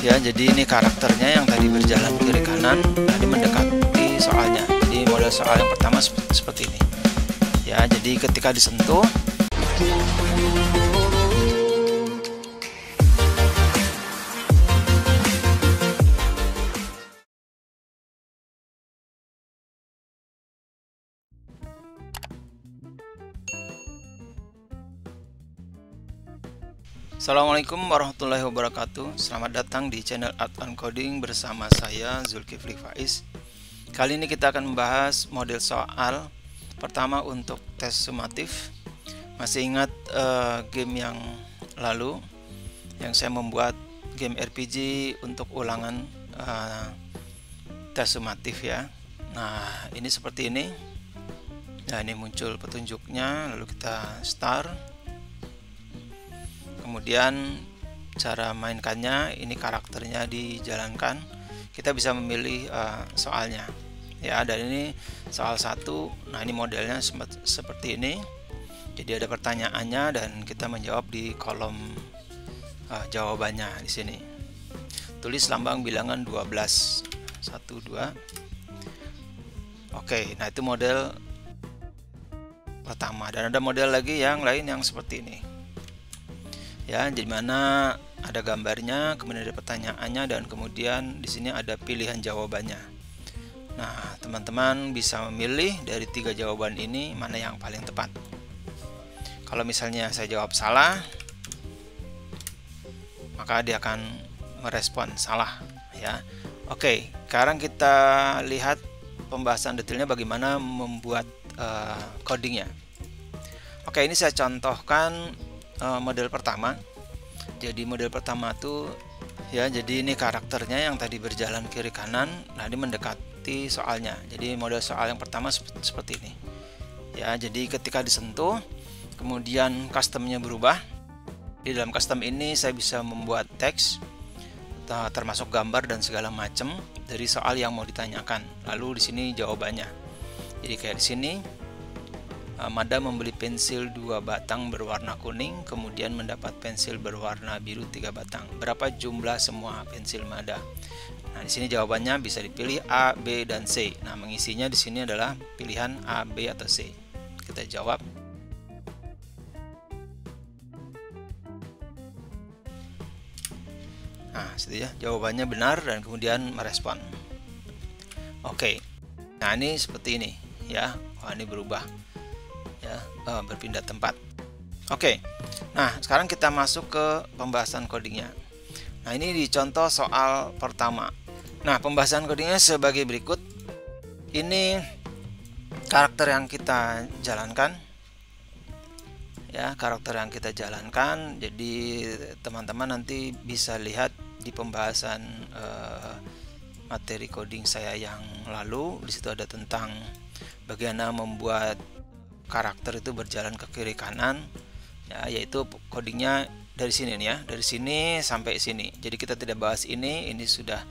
Ya, jadi ini karakternya yang tadi berjalan kiri kanan, nah ini mendekati soalnya. Jadi model soal yang pertama seperti ini. Ya, jadi ketika disentuh Assalamualaikum warahmatullahi wabarakatuh. Selamat datang di channel Art and Coding bersama saya Zulkifli Faiz. Kali ini kita akan membahas model soal pertama untuk tes sumatif. Masih ingat game yang lalu yang saya membuat game RPG untuk ulangan tes sumatif ya. Nah, ini seperti ini. Nah, ini muncul petunjuknya, lalu kita start. Kemudian cara mainkannya, ini karakternya dijalankan. Kita bisa memilih soalnya ya, dan ini soal 1. Nah, ini modelnya seperti ini. Jadi ada pertanyaannya dan kita menjawab di kolom jawabannya di sini. Tulis lambang bilangan 12. 1 2. Oke, nah itu model pertama, dan ada model lagi yang lain yang seperti ini. Ya, di mana ada gambarnya, kemudian ada pertanyaannya, dan kemudian di sini ada pilihan jawabannya. Nah, teman-teman bisa memilih dari 3 jawaban ini mana yang paling tepat. Kalau misalnya saya jawab salah, maka dia akan merespon salah ya. Oke, sekarang kita lihat pembahasan detailnya bagaimana membuat codingnya. Oke, ini saya contohkan model pertama. Jadi model pertama tuh ya, jadi ini karakternya yang tadi berjalan kiri kanan, nah ini mendekati soalnya. Jadi model soal yang pertama seperti ini ya. Jadi ketika disentuh, kemudian customnya berubah. Di dalam custom ini saya bisa membuat teks, termasuk gambar dan segala macam dari soal yang mau ditanyakan. Lalu di sini jawabannya. Jadi kayak di sini, Mada membeli pensil 2 batang berwarna kuning, kemudian mendapat pensil berwarna biru 3 batang. Berapa jumlah semua pensil Mada? Nah, di sini jawabannya bisa dipilih A, B, dan C. Nah, mengisinya di sini adalah pilihan A, B, atau C. Kita jawab. Nah, situ ya, jawabannya benar dan kemudian merespon. Oke. Nah, ini seperti ini ya. Wah, ini berubah. Ya, berpindah tempat. Oke, nah sekarang kita masuk ke pembahasan codingnya. Nah, ini di contoh soal pertama. Nah, pembahasan codingnya sebagai berikut. Ini karakter yang kita jalankan ya, karakter yang kita jalankan. Jadi teman-teman nanti bisa lihat di pembahasan materi coding saya yang lalu. Di situ ada tentang bagaimana membuat karakter itu berjalan ke kiri kanan ya, yaitu codingnya dari sini nih ya, dari sini sampai sini. Jadi kita tidak bahas ini sudah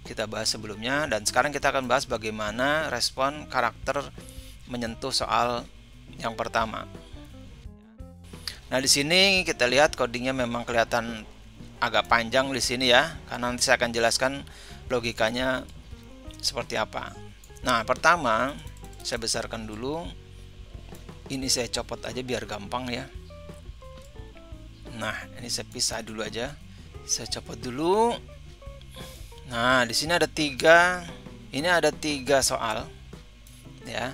kita bahas sebelumnya, dan sekarang kita akan bahas bagaimana respon karakter menyentuh soal yang pertama. Nah, di sini kita lihat codingnya memang kelihatan agak panjang di sini ya, karena nanti saya akan jelaskan logikanya seperti apa. Nah, pertama saya besarkan dulu. Ini saya copot aja biar gampang ya. Nah, ini saya pisah dulu aja. Saya copot dulu. Nah, di sini ada 3. Ini ada 3 soal ya.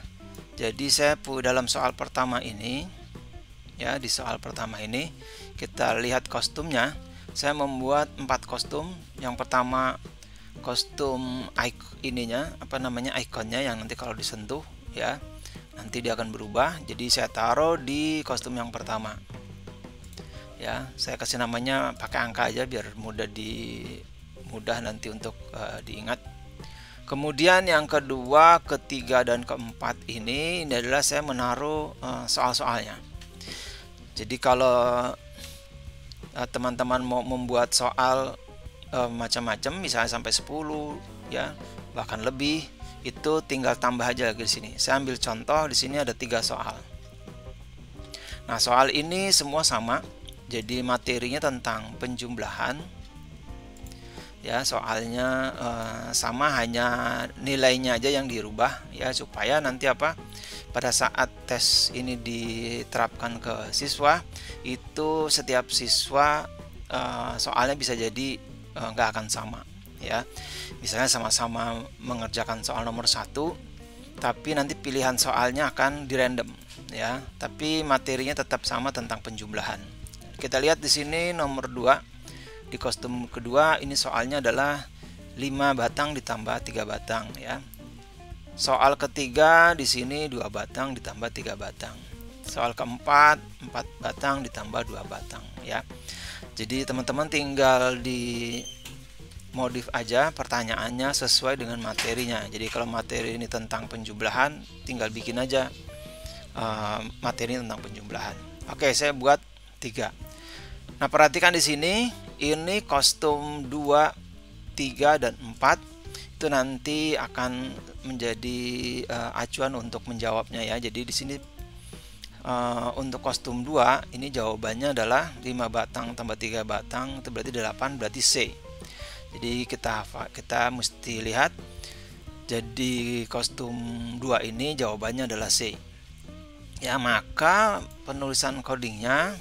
Jadi saya dalam soal pertama ini ya, di soal pertama ini kita lihat kostumnya. Saya membuat 4 kostum. Yang pertama kostum ininya, apa namanya, ikonnya yang nanti kalau disentuh ya, nanti dia akan berubah. Jadi saya taruh di kostum yang pertama ya. Saya kasih namanya pakai angka aja biar mudah nanti untuk diingat. Kemudian yang kedua, ketiga, dan keempat ini adalah saya menaruh soal-soalnya. Jadi kalau teman-teman mau membuat soal macam-macam, misalnya sampai 10 ya, bahkan lebih, itu tinggal tambah aja lagi di sini. Saya ambil contoh, di sini ada 3 soal. Nah, soal ini semua sama. Jadi materinya tentang penjumlahan. ya, soalnya sama, hanya nilainya aja yang dirubah ya, supaya nanti pada saat tes ini diterapkan ke siswa itu setiap siswa soalnya bisa jadi nggak akan sama ya. Misalnya sama-sama mengerjakan soal nomor 1, tapi nanti pilihan soalnya akan dirandom ya, tapi materinya tetap sama tentang penjumlahan. Kita lihat di sini nomor 2 di kostum kedua, ini soalnya adalah 5 batang ditambah 3 batang ya. Soal ketiga di sini 2 batang ditambah 3 batang. Soal keempat 4 batang ditambah 2 batang ya. Jadi teman-teman tinggal di modif aja pertanyaannya sesuai dengan materinya. Jadi kalau materi ini tentang penjumlahan, tinggal bikin aja materi tentang penjumlahan. Oke, saya buat 3. Nah, perhatikan di sini, ini kostum 2, 3 dan 4 itu nanti akan menjadi acuan untuk menjawabnya ya. Jadi di sini untuk kostum 2 ini jawabannya adalah 5 batang tambah 3 batang itu berarti 8, berarti C. Jadi kita mesti lihat, jadi kostum 2 ini jawabannya adalah C ya. Maka penulisan codingnya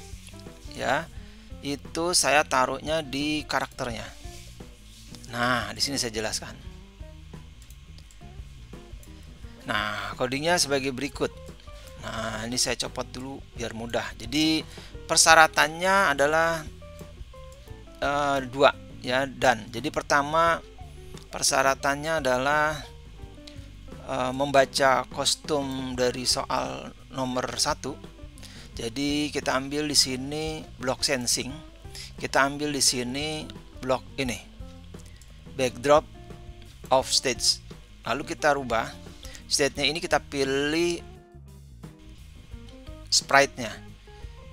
ya itu saya taruhnya di karakternya. Nah, di sini saya jelaskan. Nah, codingnya sebagai berikut. Nah, ini saya copot dulu biar mudah. Jadi persyaratannya adalah 2 ya, dan jadi pertama persyaratannya adalah membaca kostum dari soal nomor 1. Jadi kita ambil di sini block sensing, kita ambil di sini blok ini backdrop of stage, lalu kita rubah state-nya ini, kita pilih sprite-nya.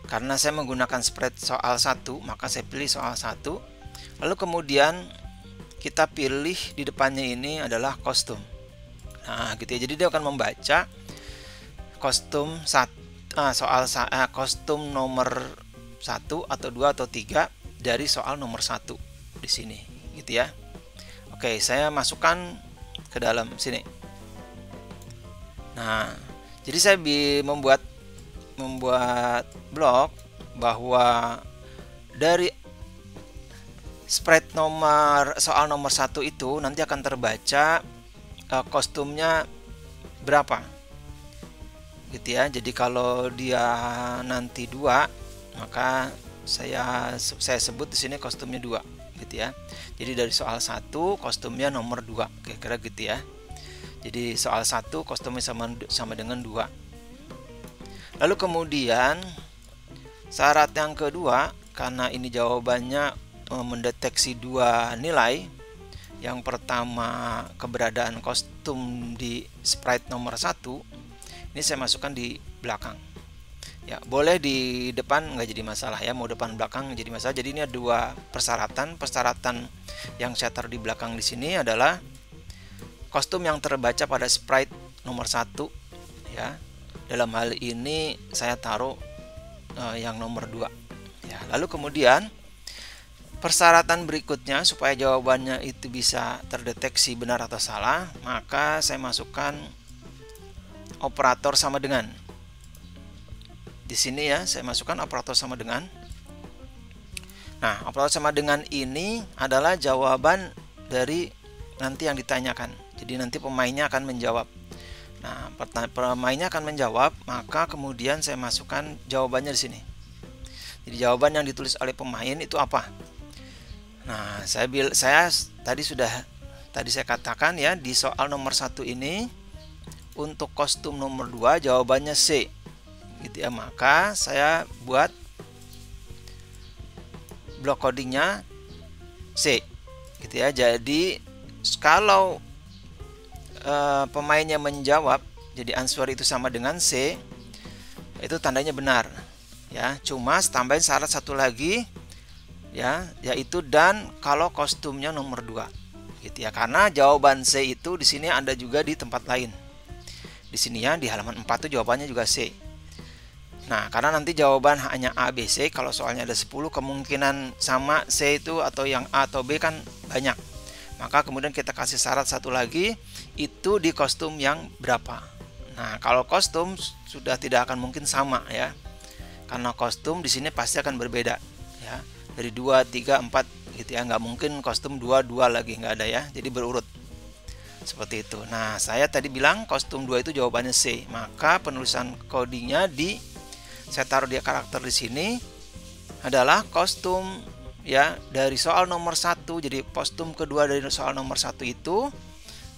Karena saya menggunakan sprite soal 1, maka saya pilih soal 1. Lalu kemudian kita pilih di depannya ini adalah kostum. Nah, gitu ya. Jadi dia akan membaca kostum kostum nomor 1 atau 2 atau 3 dari soal nomor 1 di sini, gitu ya. Oke, saya masukkan ke dalam sini. Nah, jadi saya membuat blok bahwa dari sprite soal nomor 1 itu nanti akan terbaca kostumnya berapa, gitu ya. Jadi kalau dia nanti 2, maka saya sebut di sini kostumnya 2, gitu ya. Jadi dari soal 1 kostumnya nomor 2, kira-kira gitu ya. Jadi soal 1 kostumnya sama dengan 2. Lalu kemudian syarat yang kedua, karena ini jawabannya mendeteksi 2 nilai. Yang pertama, keberadaan kostum di sprite nomor 1. Ini saya masukkan di belakang. Ya, boleh di depan nggak jadi masalah ya, mau depan belakang jadi masalah. Jadi ini ada 2 persyaratan. Persyaratan yang saya taruh di belakang di sini adalah kostum yang terbaca pada sprite nomor 1 ya. Dalam hal ini saya taruh yang nomor 2 ya. Lalu kemudian persyaratan berikutnya supaya jawabannya itu bisa terdeteksi benar atau salah, maka saya masukkan operator sama dengan. Di sini ya, saya masukkan operator sama dengan. Nah, operator sama dengan ini adalah jawaban dari nanti yang ditanyakan. Jadi nanti pemainnya akan menjawab. Nah, pemainnya akan menjawab, maka kemudian saya masukkan jawabannya di sini. Jadi jawaban yang ditulis oleh pemain itu apa? Nah, saya tadi saya katakan ya, di soal nomor 1 ini untuk kostum nomor 2 jawabannya C, gitu ya. Maka saya buat blok codingnya C, gitu ya. Jadi kalau pemainnya menjawab, jadi answer itu sama dengan C, itu tandanya benar ya. Cuma tambahin syarat satu lagi ya, yaitu dan kalau kostumnya nomor 2, gitu ya. Karena jawaban C itu di sini ada juga di tempat lain. Di sini ya, di halaman 4 itu jawabannya juga C. Nah, karena nanti jawaban hanya A, B, C, kalau soalnya ada 10, kemungkinan sama C itu atau yang A atau B kan banyak. Maka kemudian kita kasih syarat satu lagi, itu di kostum yang berapa. Nah, kalau kostum sudah tidak akan mungkin sama ya. Karena kostum di sini pasti akan berbeda ya. Dari 2, 3, 4 gitu ya. Nggak mungkin kostum 2, 2 lagi, nggak ada ya. Jadi berurut. Seperti itu. Nah, saya tadi bilang kostum 2 itu jawabannya C. Maka penulisan codingnya saya taruh dia karakter di sini adalah kostum ya dari soal nomor 1. Jadi kostum kedua dari soal nomor 1 itu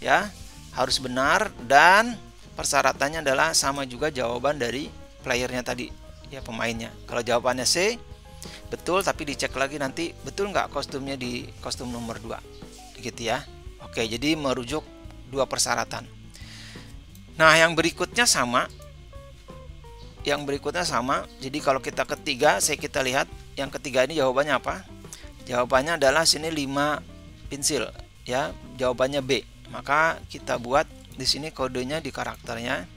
ya harus benar, dan persyaratannya adalah sama juga jawaban dari playernya tadi ya, pemainnya. Kalau jawabannya C betul, tapi dicek lagi nanti betul nggak kostumnya di kostum nomor 2 gitu ya. Oke, jadi merujuk 2 persyaratan. Nah, yang berikutnya sama. Jadi kalau kita ketiga, kita lihat yang ketiga ini jawabannya apa? Jawabannya adalah sini 5 pensil ya, jawabannya B. Maka kita buat di sini kodenya di karakternya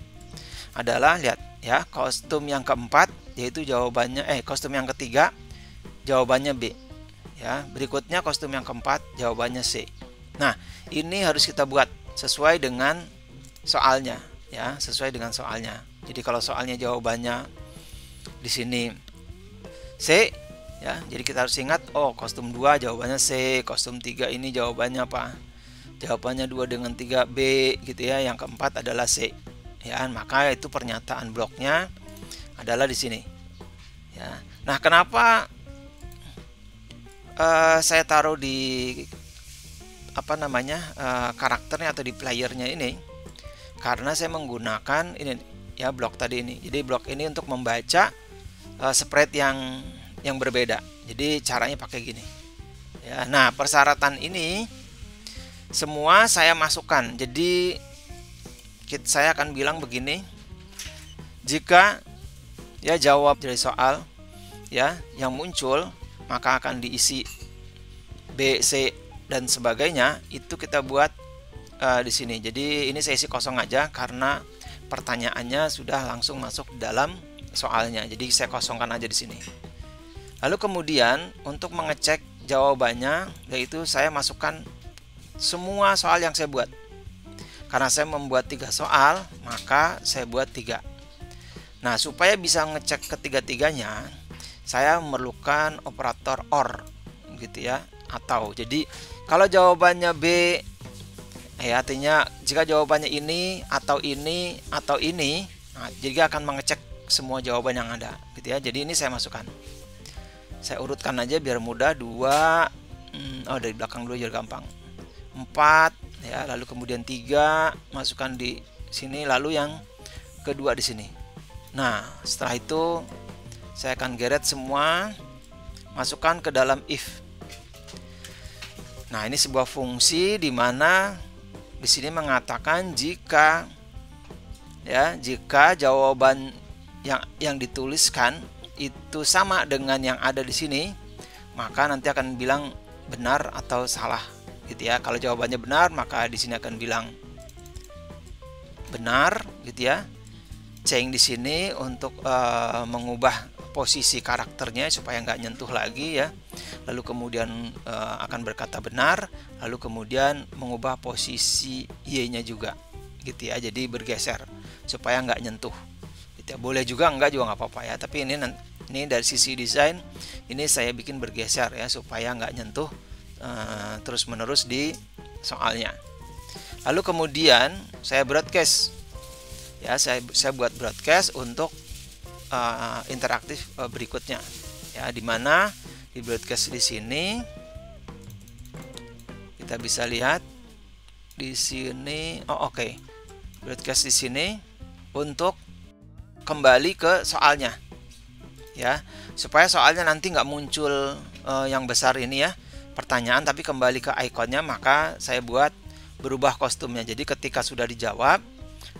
adalah, lihat ya, kostum yang keempat yaitu jawabannya kostum yang ketiga jawabannya B ya. Berikutnya kostum yang keempat jawabannya C. Nah, ini harus kita buat sesuai dengan soalnya ya, sesuai dengan soalnya. Jadi kalau soalnya jawabannya di sini C ya, jadi kita harus ingat, oh kostum 2 jawabannya C, kostum 3 ini jawabannya apa? Jawabannya 2 dengan 3 B gitu ya, yang keempat adalah C. Ya, maka itu pernyataan bloknya adalah di sini. Ya. Nah, kenapa saya taruh di karakternya atau di playernya ini? Karena saya menggunakan ini ya, blok tadi ini. Jadi blok ini untuk membaca spread yang berbeda. Jadi caranya pakai gini. Ya, nah, persyaratan ini semua saya masukkan. Jadi saya akan bilang begini. Jika ya jawab dari soal ya yang muncul, maka akan diisi B, C dan sebagainya, itu kita buat di sini. Jadi ini saya isi kosong aja karena pertanyaannya sudah langsung masuk dalam soalnya. Jadi saya kosongkan aja di sini. Lalu kemudian untuk mengecek jawabannya, yaitu saya masukkan semua soal yang saya buat. Karena saya membuat 3 soal, maka saya buat 3. Nah, supaya bisa ngecek ketiga-tiganya, saya memerlukan operator OR gitu ya, atau. Jadi kalau jawabannya B ya, artinya jika jawabannya ini atau ini atau ini, nah, jadi akan mengecek semua jawaban yang ada gitu ya. Jadi ini saya masukkan, saya urutkan aja biar mudah. 2 dari belakang dulu biar gampang. 4 ya, lalu kemudian 3 masukkan di sini, lalu yang kedua di sini. Nah, setelah itu saya akan geret semua, masukkan ke dalam if. Nah, ini sebuah fungsi di mana di sini mengatakan jika jawaban yang dituliskan itu sama dengan yang ada di sini, maka nanti akan bilang benar atau salah gitu ya. Kalau jawabannya benar, maka di sini akan bilang benar gitu ya. Change di sini untuk mengubah posisi karakternya supaya nggak nyentuh lagi ya. Lalu kemudian akan berkata benar, lalu kemudian mengubah posisi Y-nya juga gitu ya. Jadi bergeser supaya nggak nyentuh gitu ya. Boleh juga enggak juga nggak apa-apa ya, tapi ini dari sisi desain ini saya bikin bergeser ya, supaya nggak nyentuh terus menerus di soalnya. Lalu kemudian saya broadcast ya, saya buat broadcast untuk interaktif berikutnya ya, dimana di broadcast di sini kita bisa lihat di sini. Oke. Broadcast di sini untuk kembali ke soalnya ya, supaya soalnya nanti nggak muncul yang besar ini ya, pertanyaan, tapi kembali ke ikonnya. Maka saya buat berubah kostumnya. Jadi ketika sudah dijawab,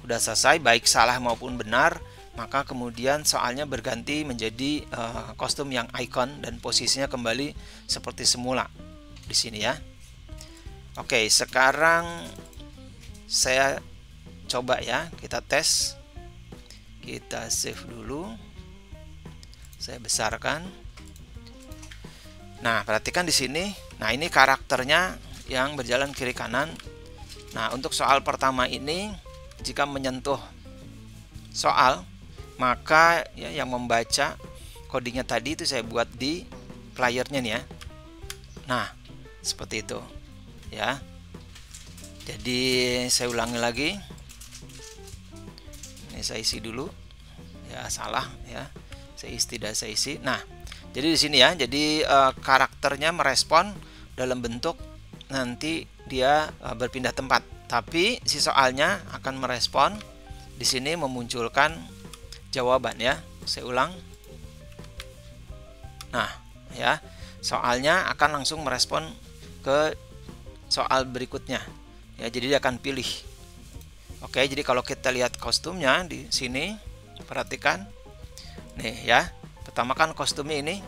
sudah selesai baik salah maupun benar, maka kemudian soalnya berganti menjadi kostum yang icon dan posisinya kembali seperti semula di sini ya. Oke, sekarang saya coba ya, kita tes. Kita save dulu. Saya besarkan. Nah, perhatikan di sini. Nah, ini karakternya yang berjalan kiri kanan. Nah, untuk soal pertama ini, jika menyentuh soal, maka ya, yang membaca codingnya tadi itu saya buat di playernya nih ya. Nah, seperti itu ya. Jadi saya ulangi lagi. Ini saya isi dulu. Ya, salah ya. Tidak saya isi. Nah, jadi di sini ya. Jadi karakternya merespon dalam bentuk nanti dia berpindah tempat. Tapi si soalnya akan merespon di sini memunculkan jawaban ya. Saya ulang. Nah, ya. Soalnya akan langsung merespon ke soal berikutnya. Ya, jadi dia akan pilih. Oke, jadi kalau kita lihat kostumnya di sini, perhatikan. Nih ya, pertama kan kostumnya ini.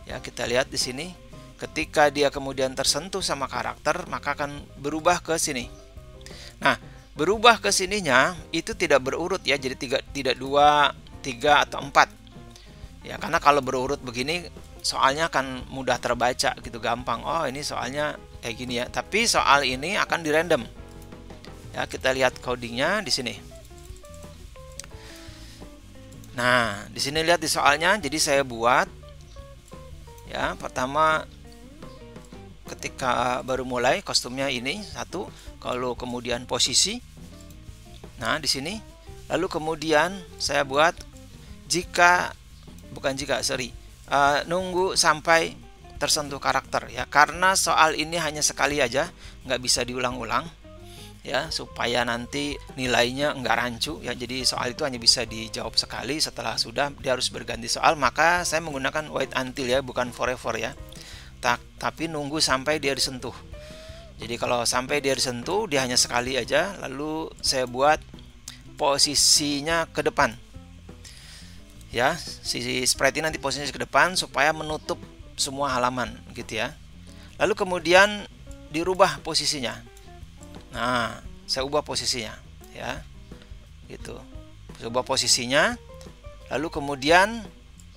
Ya, kita lihat di sini. Ketika dia kemudian tersentuh sama karakter, maka akan berubah ke sini. Nah, berubah ke sininya itu tidak berurut ya, jadi tidak 2, 3 atau 4. Ya, karena kalau berurut begini soalnya akan mudah terbaca gitu, gampang. Oh, ini soalnya kayak gini ya. Tapi soal ini akan di random. Ya, kita lihat codingnya di sini. Nah, di sini lihat di soalnya. Jadi saya buat ya, pertama ketika baru mulai kostumnya ini 1, kalau kemudian posisi. Nah, di sini. Lalu kemudian saya buat nunggu sampai tersentuh karakter ya, karena soal ini hanya sekali aja, nggak bisa diulang-ulang ya, supaya nanti nilainya nggak rancu ya. Jadi soal itu hanya bisa dijawab sekali, setelah sudah dia harus berganti soal. Maka saya menggunakan wait until ya, bukan forever ya, tapi nunggu sampai dia disentuh. Jadi kalau sampai dia disentuh, dia hanya sekali aja. Lalu saya buat posisinya ke depan ya, si sprite ini nanti posisinya ke depan supaya menutup semua halaman gitu ya. Lalu kemudian dirubah posisinya. Nah, saya ubah posisinya ya, gitu. Saya ubah posisinya. Lalu kemudian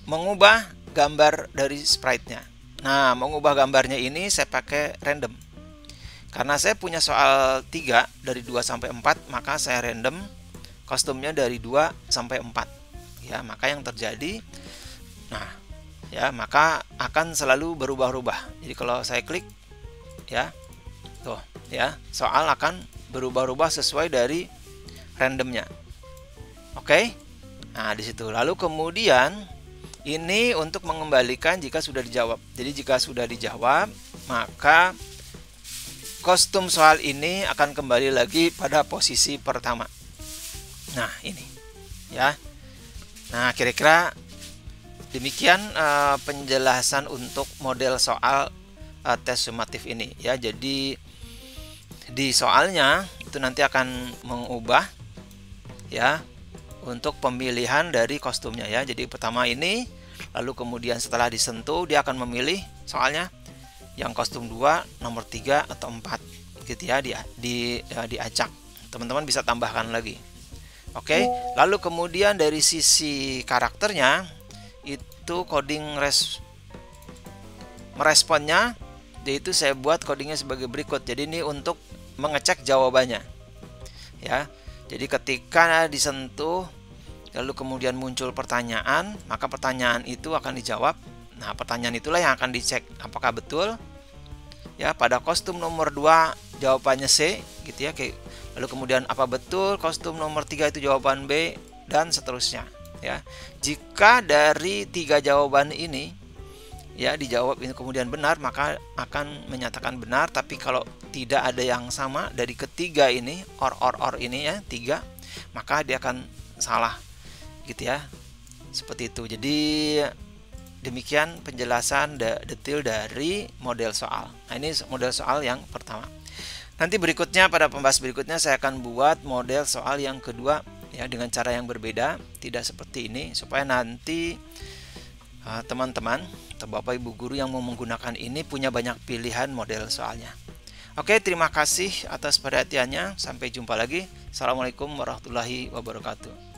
mengubah gambar dari sprite-nya. Nah, mengubah gambarnya ini saya pakai random. Karena saya punya soal 3 dari 2 sampai 4, maka saya random kostumnya dari 2 sampai 4. Ya, maka yang terjadi, nah ya, maka akan selalu berubah-ubah. Jadi kalau saya klik ya, tuh ya, soal akan berubah-ubah sesuai dari randomnya. Oke. Nah, di situ. Lalu kemudian ini untuk mengembalikan jika sudah dijawab. Jadi jika sudah dijawab, maka kostum soal ini akan kembali lagi pada posisi pertama. Nah, ini ya. Nah, kira-kira demikian penjelasan untuk model soal tes sumatif ini ya. Jadi di soalnya itu nanti akan mengubah ya untuk pemilihan dari kostumnya ya. Jadi pertama ini, lalu kemudian setelah disentuh dia akan memilih soalnya yang kostum 2, nomor 3 atau 4 gitu ya, diacak. Teman-teman bisa tambahkan lagi. Oke, lalu kemudian dari sisi karakternya itu coding meresponnya, yaitu saya buat codingnya sebagai berikut. Jadi ini untuk mengecek jawabannya ya. Jadi ketika disentuh lalu kemudian muncul pertanyaan, maka pertanyaan itu akan dijawab. Nah, pertanyaan itulah yang akan dicek apakah betul ya. Pada kostum nomor 2 jawabannya C gitu ya. Lalu kemudian apa betul kostum nomor 3 itu jawaban B, dan seterusnya ya. Jika dari 3 jawaban ini ya dijawab ini kemudian benar, maka akan menyatakan benar. Tapi kalau tidak ada yang sama dari ketiga ini, or ini ya, 3, maka dia akan salah gitu ya. Seperti itu. Jadi demikian penjelasan detail dari model soal. Nah, ini model soal yang pertama. Nanti berikutnya, pada pembahas berikutnya saya akan buat model soal yang kedua ya, dengan cara yang berbeda, tidak seperti ini, supaya nanti teman-teman atau Bapak Ibu guru yang mau menggunakan ini punya banyak pilihan model soalnya. Oke, terima kasih atas perhatiannya. Sampai jumpa lagi. Assalamualaikum warahmatullahi wabarakatuh.